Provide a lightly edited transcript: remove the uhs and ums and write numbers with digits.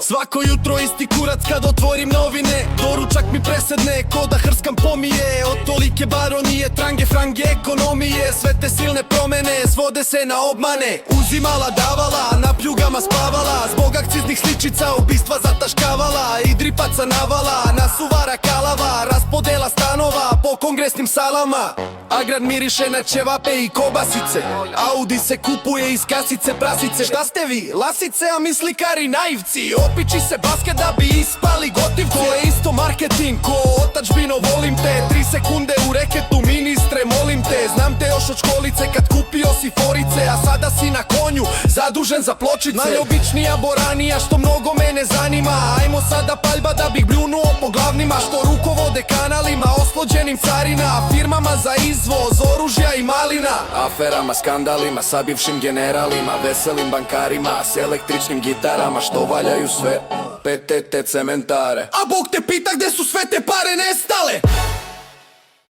Svako jutro isti kurac kad otvorim novine. Doručak mi presedne ko da hrskam pomije. Od tolike baronije, trange, frange, ekonomije. Sve te silne promene svode se na obmane. Uzimala, davala, na pljugama spavala. Zbog akciznih sličica ubistva zataškavala. I dripaca navala, nasuvara kalava. Raspodela stanova po kongresnim salama. Agrar miriše na ćevape i kobasice. Audi se kupuje iz kasice prasice. Šta ste vi, lasice, a mi slikari naivci. Opiči se basket da bi ispali gotivci. To je isto marketing, ko otačbino volim te. 3 sekunde u reketu, ministre molim te. Znam te još od školice kad kupio si forice. A sada si na konju, zadužen za pločice. Najobičnija boranija što mnogo mene zanima. Ajmo sada paljba da bih bljunuo po glavnima. Što rukovode kanalima, oslođenim carina. Firmama za izvoz, oružja i malina. Aferama, skandalima, sa bivšim generalima. Veselim bankarima, s električnim gitarama. Što valjaju sve PTT cementare. A Bog te pita gde su sve te pare nestale.